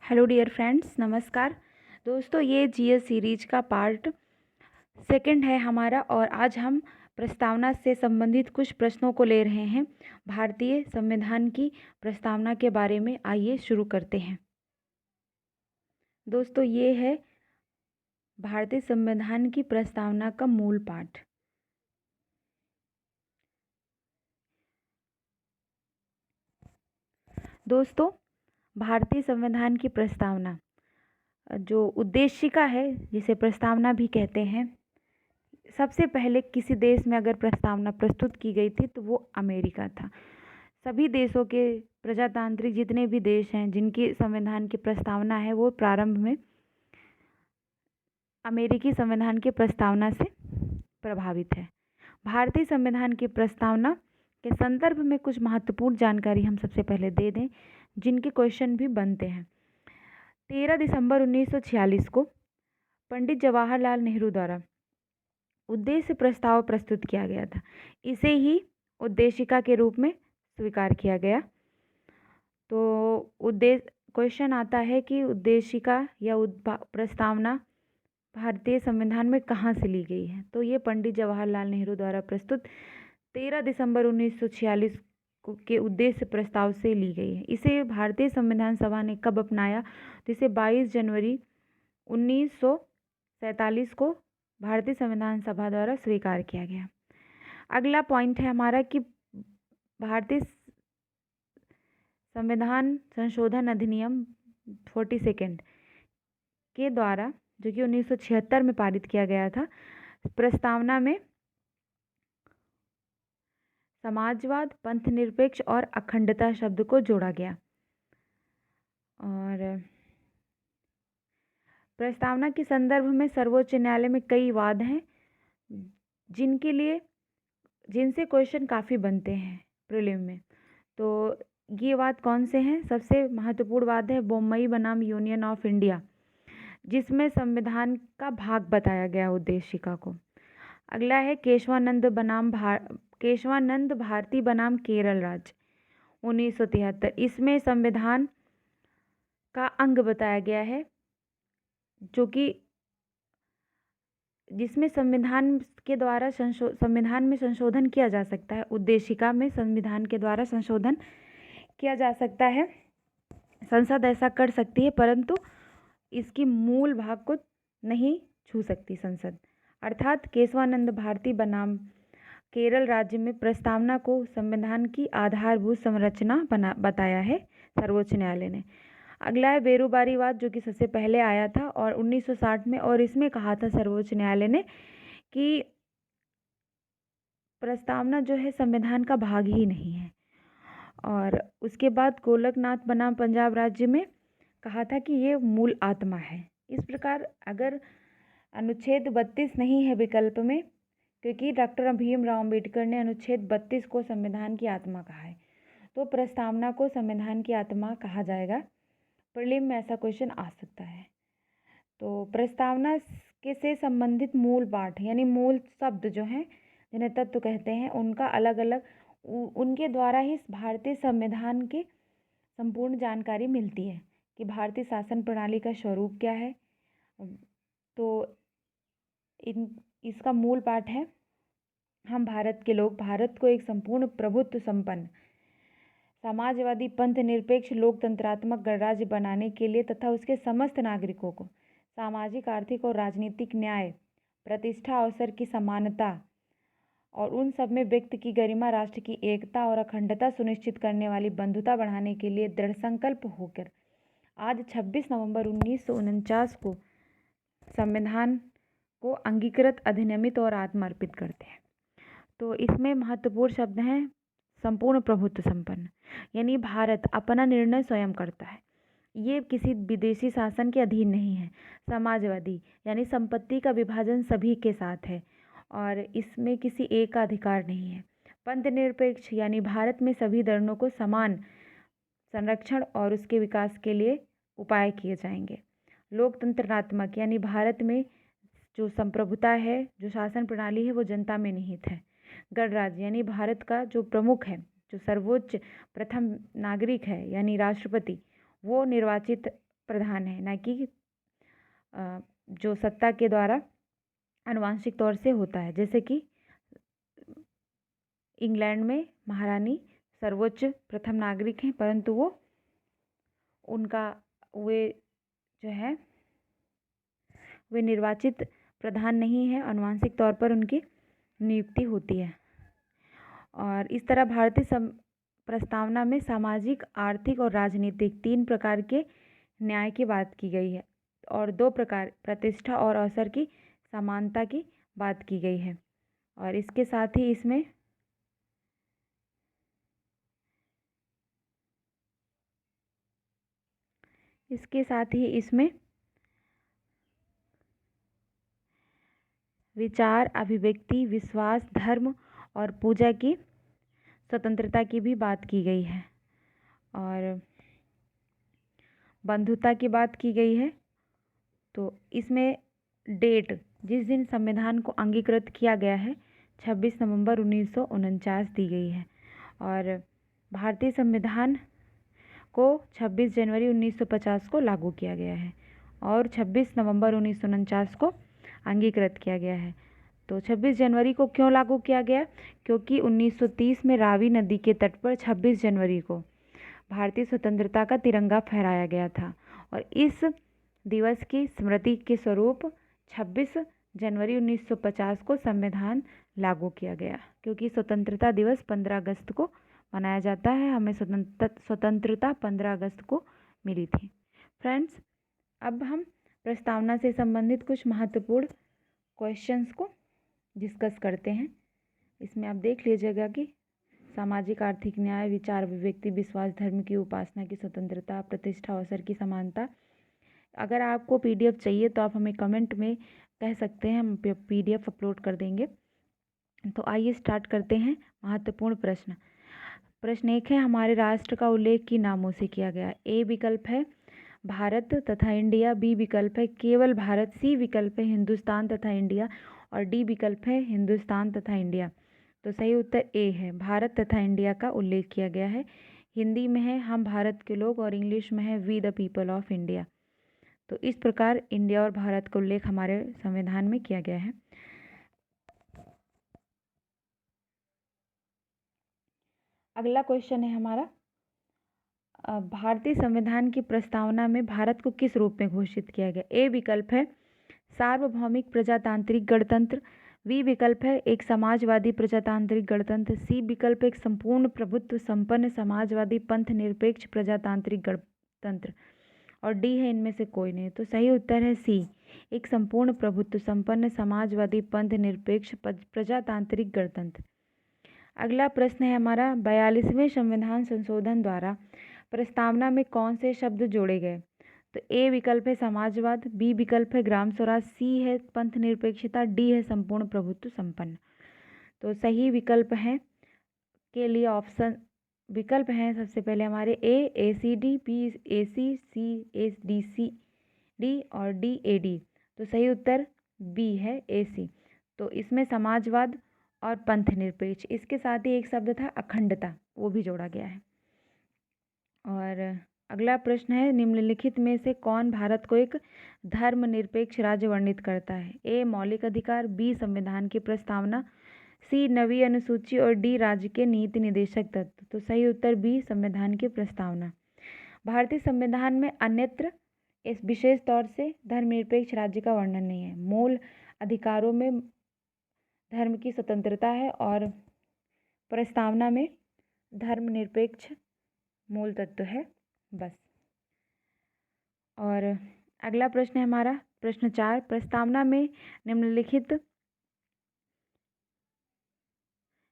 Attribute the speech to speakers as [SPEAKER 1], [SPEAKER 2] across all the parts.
[SPEAKER 1] Hello dear friends, नमस्कार दोस्तों। ये जीएस सीरीज का पार्ट सेकंड है हमारा और आज हम प्रस्तावना से संबंधित कुछ प्रश्नों को ले रहे हैं। भारतीय संविधान की प्रस्तावना के बारे में आइए शुरू करते हैं। दोस्तों, ये है भारतीय संविधान की प्रस्तावना का मूल पाठ। दोस्तों, भारतीय संविधान की प्रस्तावना जो उद्देशिका है, जिसे प्रस्तावना भी कहते हैं, सबसे पहले किसी देश में अगर प्रस्तावना प्रस्तुत की गई थी तो वो अमेरिका था। सभी देशों के प्रजातांत्रिक जितने भी देश हैं जिनकी संविधान की प्रस्तावना है, वो प्रारंभ में अमेरिकी संविधान की प्रस्तावना से प्रभावित है। भारतीय संविधान की प्रस्तावना के संदर्भ में कुछ महत्वपूर्ण जानकारी हम सबसे पहले दे दें, जिनके क्वेश्चन भी बनते हैं। 13 दिसंबर 1946 को पंडित जवाहरलाल नेहरू द्वारा उद्देश्य प्रस्ताव प्रस्तुत किया गया था। इसे ही उद्देशिका के रूप में स्वीकार किया गया। तो उद्देश्य क्वेश्चन आता है कि उद्देशिका या प्रस्तावना भारतीय संविधान में कहाँ से ली गई है। तो ये पंडित जवाहरलाल नेहरू द्वारा प्रस्तुत 13 दिसंबर 1946 के उद्देश्य प्रस्ताव से ली गई है। इसे भारतीय संविधान सभा ने कब अपनाया? तो इसे 22 जनवरी 1947 को भारतीय संविधान सभा द्वारा स्वीकार किया गया। अगला पॉइंट है हमारा कि भारतीय संविधान संशोधन अधिनियम 42 के द्वारा, जो कि 1976 में पारित किया गया था, प्रस्तावना में समाजवाद, पंथनिरपेक्ष और अखंडता शब्द को जोड़ा गया। और प्रस्तावना के संदर्भ में सर्वोच्च न्यायालय में कई वाद हैं, जिनसे क्वेश्चन काफ़ी बनते हैं प्रीलिम में। तो ये वाद कौन से हैं? सबसे महत्वपूर्ण वाद है बम्बई बनाम यूनियन ऑफ इंडिया, जिसमें संविधान का भाग बताया गया उद्देशिका को। अगला है केशवानंद भारती बनाम केरल राज्य 1973। इसमें संविधान का अंग बताया गया है, जो कि जिसमें संविधान में संशोधन किया जा सकता है। उद्देशिका में संविधान के द्वारा संशोधन किया जा सकता है, संसद ऐसा कर सकती है, परंतु इसकी मूल भाग को नहीं छू सकती संसद। अर्थात केशवानंद भारती बनाम केरल राज्य में प्रस्तावना को संविधान की आधारभूत संरचना बताया है सर्वोच्च न्यायालय ने। अगला है बेरोबारीवाद, जो कि सबसे पहले आया था और 1960 में, और इसमें कहा था सर्वोच्च न्यायालय ने कि प्रस्तावना जो है संविधान का भाग ही नहीं है। और उसके बाद गोलकनाथ बनाम पंजाब राज्य में कहा था कि ये मूल आत्मा है। इस प्रकार अगर अनुच्छेद 32 नहीं है विकल्प में, क्योंकि डॉक्टर भीमराव अंबेडकर ने अनुच्छेद 32 को संविधान की आत्मा कहा है, तो प्रस्तावना को संविधान की आत्मा कहा जाएगा। प्रीलिम में ऐसा क्वेश्चन आ सकता है। तो प्रस्तावना के से संबंधित मूल पाठ यानी मूल शब्द जो हैं, जिन्हें तत्व कहते हैं, उनका अलग अलग उनके द्वारा ही भारतीय संविधान की संपूर्ण जानकारी मिलती है कि भारतीय शासन प्रणाली का स्वरूप क्या है। तो इसका मूल पाठ है, हम भारत के लोग भारत को एक संपूर्ण प्रभुत्व संपन्न समाजवादी पंथ निरपेक्ष लोकतंत्रात्मक गणराज्य बनाने के लिए तथा उसके समस्त नागरिकों को सामाजिक, आर्थिक और राजनीतिक न्याय, प्रतिष्ठा, अवसर की समानता और उन सब में व्यक्ति की गरिमा, राष्ट्र की एकता और अखंडता सुनिश्चित करने वाली बंधुता बढ़ाने के लिए दृढ़ संकल्प होकर आज 26 नवंबर 1949 को संविधान को अंगीकृत, अधिनियमित और आत्मार्पित करते हैं। तो इसमें महत्वपूर्ण शब्द हैं संपूर्ण प्रभुत्व संपन्न, यानी भारत अपना निर्णय स्वयं करता है, ये किसी विदेशी शासन के अधीन नहीं है। समाजवादी यानी संपत्ति का विभाजन सभी के साथ है और इसमें किसी एक का अधिकार नहीं है। पंथ निरपेक्ष यानी भारत में सभी धर्मों को समान संरक्षण और उसके विकास के लिए उपाय किए जाएंगे। लोकतंत्रात्मक यानी भारत में जो संप्रभुता है, जो शासन प्रणाली है, वो जनता में निहित है। गणराज्य यानी भारत का जो प्रमुख है, जो सर्वोच्च प्रथम नागरिक है यानी राष्ट्रपति, वो निर्वाचित प्रधान है, ना कि जो सत्ता के द्वारा आनुवंशिक तौर से होता है। जैसे कि इंग्लैंड में महारानी सर्वोच्च प्रथम नागरिक हैं, परंतु वे जो है वे निर्वाचित प्रधान नहीं है, आनुवंशिक तौर पर उनकी नियुक्ति होती है। और इस तरह भारतीय प्रस्तावना में सामाजिक, आर्थिक और राजनीतिक 3 प्रकार के न्याय की बात की गई है और 2 प्रकार प्रतिष्ठा और अवसर की समानता की बात की गई है। और इसके साथ ही इसमें विचार, अभिव्यक्ति, विश्वास, धर्म और पूजा की स्वतंत्रता की भी बात की गई है और बंधुता की बात की गई है। तो इसमें डेट जिस दिन संविधान को अंगीकृत किया गया है 26 नवंबर 1949 दी गई है और भारतीय संविधान को 26 जनवरी 1950 को लागू किया गया है और 26 नवंबर 1949 को अंगीकृत किया गया है। तो 26 जनवरी को क्यों लागू किया गया? क्योंकि 1930 में रावी नदी के तट पर 26 जनवरी को भारतीय स्वतंत्रता का तिरंगा फहराया गया था और इस दिवस की स्मृति के स्वरूप 26 जनवरी 1950 को संविधान लागू किया गया। क्योंकि स्वतंत्रता दिवस 15 अगस्त को मनाया जाता है, हमें स्वतंत्रता 15 अगस्त को मिली थी। फ्रेंड्स, अब हम प्रस्तावना से संबंधित कुछ महत्वपूर्ण क्वेश्चंस को डिस्कस करते हैं। इसमें आप देख लीजिएगा कि सामाजिक, आर्थिक न्याय, विचार, अभिव्यक्ति, विश्वास, धर्म की उपासना की स्वतंत्रता, प्रतिष्ठा, अवसर की समानता। अगर आपको PDF चाहिए तो आप हमें कमेंट में कह सकते हैं, हम PDF अपलोड कर देंगे। तो आइए स्टार्ट करते हैं। महत्वपूर्ण प्रश्न 1 है, हमारे राष्ट्र का उल्लेख किन नामों से किया गया? A विकल्प है भारत तथा इंडिया, B विकल्प है केवल भारत, C विकल्प है हिंदुस्तान तथा इंडिया और D विकल्प है हिंदुस्तान तथा इंडिया। तो सही उत्तर A है, भारत तथा इंडिया का उल्लेख किया गया है। हिंदी में है हम भारत के लोग और इंग्लिश में है we the people of India. तो इस प्रकार इंडिया और भारत का उल्लेख हमारे संविधान में किया गया है। अगला क्वेश्चन है हमारा, भारतीय संविधान की प्रस्तावना में भारत को किस रूप में घोषित किया गया? A विकल्प है सार्वभौमिक प्रजातांत्रिक गणतंत्र, B विकल्प है एक समाजवादी प्रजातांत्रिक गणतंत्र, C विकल्प एक संपूर्ण प्रभुत्व संपन्न समाजवादी पंथ निरपेक्ष प्रजातांत्रिक गणतंत्र और D है इनमें से कोई नहीं। तो सही उत्तर है C, एक संपूर्ण प्रभुत्व संपन्न समाजवादी पंथ निरपेक्ष प्रजातांत्रिक गणतंत्र। अगला प्रश्न है हमारा, 42वें संविधान संशोधन द्वारा प्रस्तावना में कौन से शब्द जोड़े गए? तो A विकल्प है समाजवाद, B विकल्प है ग्राम स्वराज, C है पंथ निरपेक्षता, D है संपूर्ण प्रभुत्व संपन्न। तो सही विकल्प हैं के लिए ऑप्शन विकल्प हैं सबसे पहले हमारे A ACD, B AC, C ADCD और D AD। तो सही उत्तर B है AC। तो इसमें समाजवाद और पंथ निरपेक्ष, इसके साथ ही एक शब्द था अखंडता, वो भी जोड़ा गया है। और अगला प्रश्न है, निम्नलिखित में से कौन भारत को एक धर्मनिरपेक्ष राज्य वर्णित करता है? A मौलिक अधिकार, B संविधान की प्रस्तावना, C नवीं अनुसूची और D राज्य के नीति निदेशक तत्व। तो सही उत्तर B संविधान की प्रस्तावना। भारतीय संविधान में अन्यत्र इस विशेष तौर से धर्मनिरपेक्ष राज्य का वर्णन नहीं है। मूल अधिकारों में धर्म की स्वतंत्रता है और प्रस्तावना में धर्मनिरपेक्ष मूल तत्व है बस। और अगला प्रश्न है हमारा प्रश्न 4, प्रस्तावना में निम्नलिखित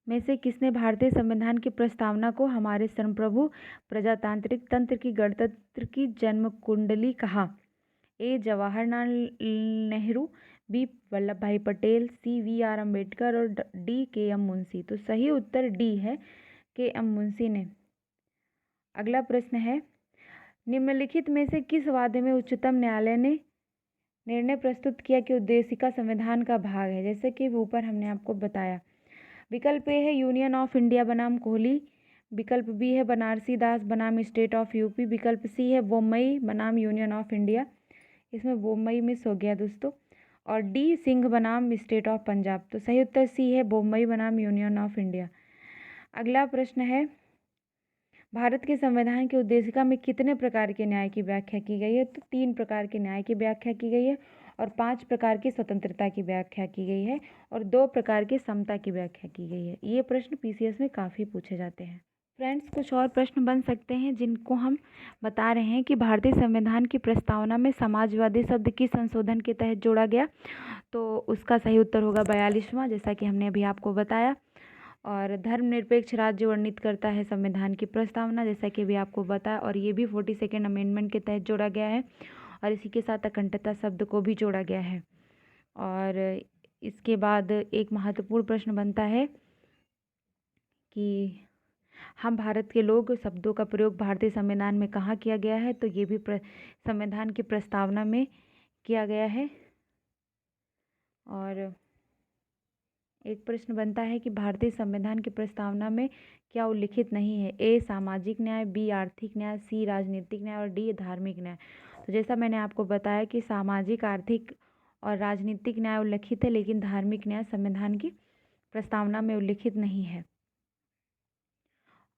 [SPEAKER 1] में से किसने भारतीय संविधान की प्रस्तावना को हमारे संप्रभु प्रजातांत्रिक तंत्र की गणतंत्र की जन्म कुंडली कहा? A जवाहरलाल नेहरू, B वल्लभ भाई पटेल, C VR अम्बेडकर और D KM मुंशी। तो सही उत्तर D है, KM मुंशी ने। अगला प्रश्न है, निम्नलिखित में से किस वादे में उच्चतम न्यायालय ने निर्णय प्रस्तुत किया कि उद्देशिका संविधान का भाग है? जैसे कि ऊपर हमने आपको बताया। विकल्प ए है यूनियन ऑफ इंडिया बनाम कोहली, विकल्प बी है बनारसी दास बनाम स्टेट ऑफ यूपी। विकल्प सी है बोम्मई बनाम यूनियन ऑफ इंडिया। इसमें बोम्मई मिस हो गया दोस्तों। और डी सिंह बनाम स्टेट ऑफ पंजाब। तो सही उत्तर सी है बोम्मई बनाम यूनियन ऑफ इंडिया। अगला प्रश्न है, भारत के संविधान की उद्देशिका में कितने प्रकार के न्याय की व्याख्या की गई है? तो 3 प्रकार के न्याय की व्याख्या की गई है और 5 प्रकार की स्वतंत्रता की व्याख्या की गई है और 2 प्रकार की समता की व्याख्या की गई है। ये प्रश्न पीसीएस में काफ़ी पूछे जाते हैं। फ्रेंड्स, कुछ और प्रश्न बन सकते हैं जिनको हम बता रहे हैं कि भारतीय संविधान की प्रस्तावना में समाजवादी शब्द किस संशोधन के तहत जोड़ा गया? तो उसका सही उत्तर होगा 42वां, जैसा कि हमने अभी आपको बताया। और धर्मनिरपेक्ष राज्य वर्णित करता है संविधान की प्रस्तावना, जैसा कि अभी आपको बताया, और ये भी 42nd अमेंडमेंट के तहत जोड़ा गया है और इसी के साथ अखंडता शब्द को भी जोड़ा गया है। और इसके बाद एक महत्वपूर्ण प्रश्न बनता है कि हम भारत के लोग शब्दों का प्रयोग भारतीय संविधान में कहाँ किया गया है? तो ये भी संविधान की प्रस्तावना में किया गया है। और एक प्रश्न बनता है कि भारतीय संविधान की प्रस्तावना में क्या उल्लिखित नहीं है? ए सामाजिक न्याय, बी आर्थिक न्याय, सी राजनीतिक न्याय और डी धार्मिक न्याय। तो जैसा मैंने आपको बताया कि सामाजिक, आर्थिक और राजनीतिक न्याय उल्लिखित है, लेकिन धार्मिक न्याय संविधान की प्रस्तावना में उल्लिखित नहीं है।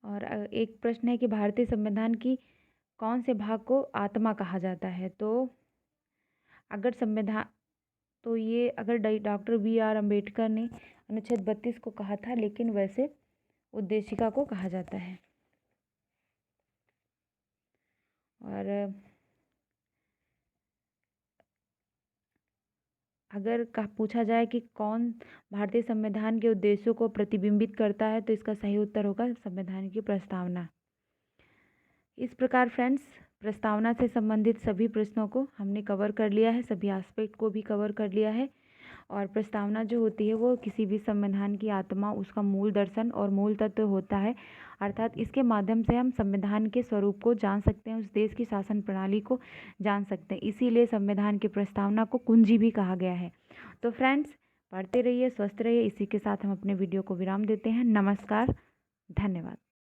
[SPEAKER 1] और एक प्रश्न है कि भारतीय संविधान की कौन से भाग को आत्मा कहा जाता है? तो अगर संविधान तो ये अगर डॉक्टर BR अम्बेडकर ने अनुच्छेद 32 को कहा था, लेकिन वैसे उद्देशिका को कहा जाता है। और अगर पूछा जाए कि कौन भारतीय संविधान के उद्देश्यों को प्रतिबिंबित करता है, तो इसका सही उत्तर होगा संविधान की प्रस्तावना। इस प्रकार फ्रेंड्स, प्रस्तावना से संबंधित सभी प्रश्नों को हमने कवर कर लिया है, सभी एस्पेक्ट को भी कवर कर लिया है। और प्रस्तावना जो होती है वो किसी भी संविधान की आत्मा, उसका मूल दर्शन और मूल तत्व होता है। अर्थात इसके माध्यम से हम संविधान के स्वरूप को जान सकते हैं, उस देश की शासन प्रणाली को जान सकते हैं। इसीलिए संविधान की प्रस्तावना को कुंजी भी कहा गया है। तो फ्रेंड्स, पढ़ते रहिए, स्वस्थ रहिए। इसी के साथ हम अपने वीडियो को विराम देते हैं। नमस्कार, धन्यवाद।